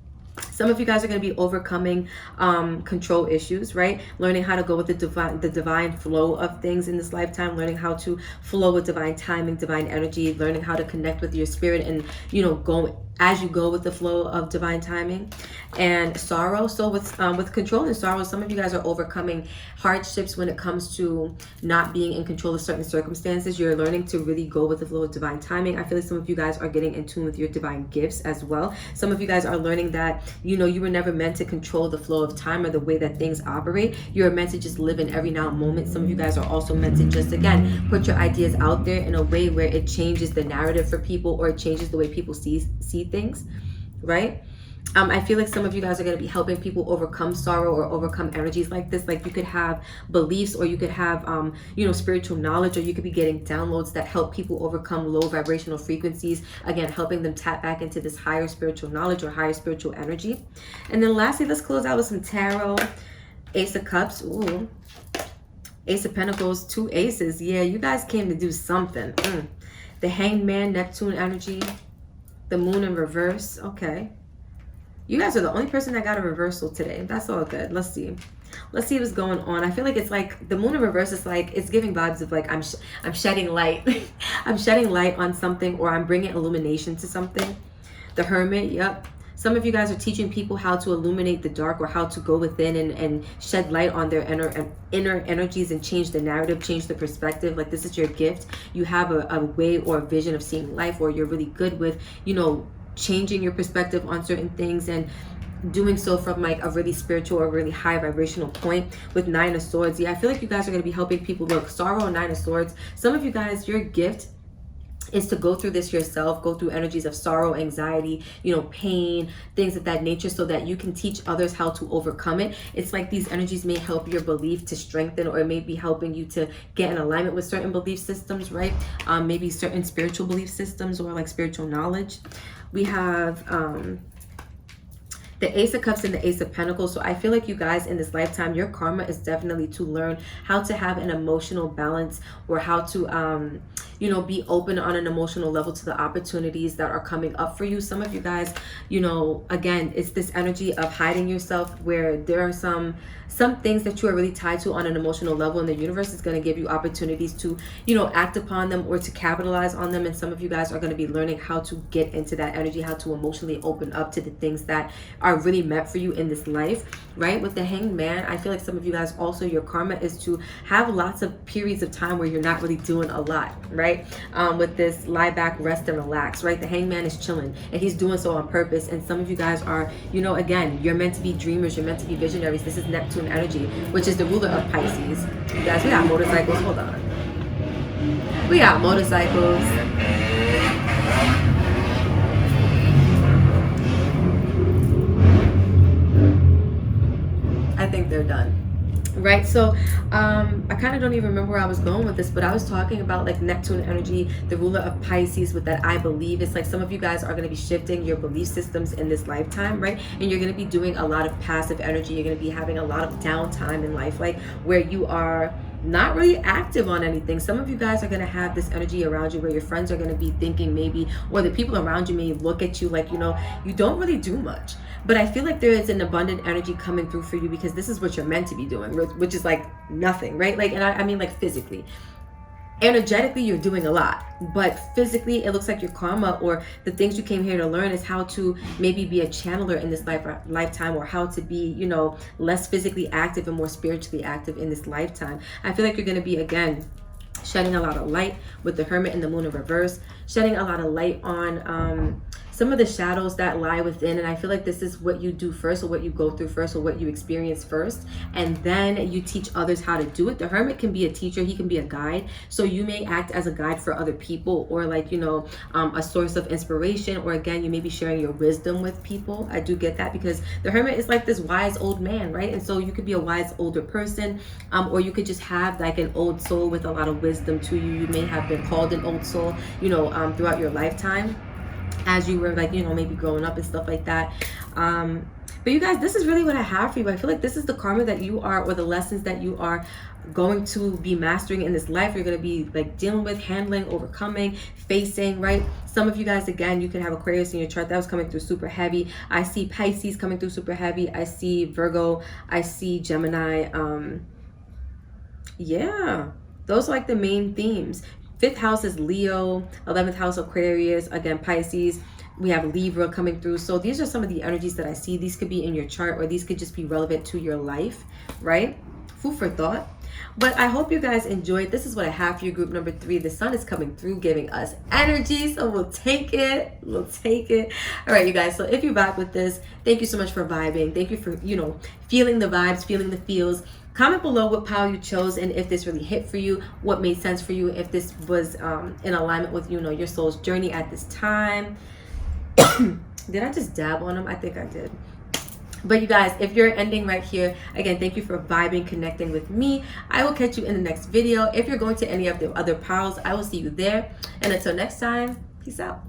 Some of you guys are going to be overcoming control issues, right? Learning how to go with the divine flow of things in this lifetime, learning how to flow with divine timing, divine energy, learning how to connect with your spirit, and, you know, go as you go with the flow of divine timing. And sorrow. So with control and sorrow, some of you guys are overcoming hardships when it comes to not being in control of certain circumstances. You're learning to really go with the flow of divine timing. I feel like some of you guys are getting in tune with your divine gifts as well. Some of you guys are learning that, you know, you were never meant to control the flow of time or the way that things operate. You're meant to just live in every now moment. Some of you guys are also meant to just, again, put your ideas out there in a way where it changes the narrative for people, or it changes the way people see things, right? I feel like some of you guys are going to be helping people overcome sorrow, or overcome energies like this. Like you could have beliefs, or you could have, you know, spiritual knowledge, or you could be getting downloads that help people overcome low vibrational frequencies. Again, helping them tap back into this higher spiritual knowledge or higher spiritual energy. And then lastly, let's close out with some tarot. Ace of Cups. Ooh. Ace of Pentacles. 2 aces. Yeah, you guys came to do something. The Hanged Man, Neptune energy. The Moon in reverse. Okay. You guys are the only person that got a reversal today. That's all good. Let's see what's going on. I feel like it's like the Moon in reverse is like, it's giving vibes of like I'm shedding light. I'm shedding light on something, or I'm bringing illumination to something. The Hermit. Yep. Some of you guys are teaching people how to illuminate the dark, or how to go within and shed light on their inner energies, and change the narrative, change the perspective. Like this is your gift. You have a way or a vision of seeing life, or you're really good with, you know, changing your perspective on certain things, and doing so from like a really spiritual or really high vibrational point. With 9 of Swords. Yeah, I feel like you guys are going to be helping people. Look, sorrow and 9 of Swords. Some of you guys, your gift is to go through this yourself, go through energies of sorrow, anxiety, pain, things of that nature, so that you can teach others how to overcome it. It's like these energies may help your belief to strengthen, or it may be helping you to get in alignment with certain belief systems, right? Maybe certain spiritual belief systems, or like spiritual knowledge. We have the Ace of Cups and the Ace of Pentacles. So I feel like you guys in this lifetime, your karma is definitely to learn how to have an emotional balance, or how to be open on an emotional level to the opportunities that are coming up for you. Some of you guys, again, it's this energy of hiding yourself, where there are some things that you are really tied to on an emotional level, and the universe is going to give you opportunities to act upon them, or to capitalize on them. And some of you guys are going to be learning how to get into that energy, how to emotionally open up to the things that are really meant for you in this life, right? With the Hanged Man, I feel like some of you guys also, your karma is to have lots of periods of time where you're not really doing a lot, right? With this lie back, rest, and relax, right? The Hanged Man is chilling, and he's doing so on purpose. And some of you guys are, again, you're meant to be dreamers, you're meant to be visionaries. This is Neptune energy, which is the ruler of Pisces. You guys, we got motorcycles. Hold on. We got motorcycles. I think they're done. Right, so I kind of don't even remember where I was going with this, but I was talking about like Neptune energy, the ruler of Pisces, with that I believe. It's like some of you guys are going to be shifting your belief systems in this lifetime, right? And you're going to be doing a lot of passive energy. You're going to be having a lot of downtime in life, like where you are not really active on anything. Some of you guys are going to have this energy around you where your friends are going to be thinking maybe, or the people around you may look at you like, you don't really do much. But I feel like there is an abundant energy coming through for you, because this is what you're meant to be doing, which is like nothing, right? Like, and I mean like physically. Energetically, you're doing a lot, but physically, it looks like your karma, or the things you came here to learn, is how to maybe be a channeler in this lifetime, or how to be, less physically active and more spiritually active in this lifetime. I feel like you're going to be, again, shedding a lot of light with the Hermit and the Moon in reverse, shedding a lot of light on some of the shadows that lie within. And I feel like this is what you do first, or what you go through first, or what you experience first, and then you teach others how to do it. The Hermit can be a teacher, he can be a guide, so you may act as a guide for other people, or like a source of inspiration, or again, you may be sharing your wisdom with people. I do get that, because the Hermit is like this wise old man, right? And so you could be a wise older person, or you could just have like an old soul with a lot of wisdom to you. You may have been called an old soul, throughout your lifetime, as you were like, maybe growing up and stuff like that. But you guys, this is really what I have for you. I feel like this is the karma that you are, or the lessons that you are going to be mastering in this life. You're going to be like dealing with, handling, overcoming, facing, right? Some of you guys, again, you can have Aquarius in your chart. That was coming through super heavy. I see Pisces coming through super heavy. I see Virgo. I see Gemini. Yeah, those are like the main themes. 5th house is Leo, 11th house Aquarius, again Pisces. We have Libra coming through. So these are some of the energies that I see. These could be in your chart, or these could just be relevant to your life, right? Food for thought. But I hope you guys enjoyed. This is what I have for you, group number 3. The sun is coming through, giving us energy, so we'll take it. We'll take it. All right, you guys. So if you vibe with this, thank you so much for vibing. Thank you for, feeling the vibes, feeling the feels. Comment below what pile you chose, and if this really hit for you, what made sense for you, if this was in alignment with, your soul's journey at this time. Did I just dab on them? I think I did. But you guys, if you're ending right here, again, thank you for vibing, connecting with me. I will catch you in the next video. If you're going to any of the other piles, I will see you there. And until next time, peace out.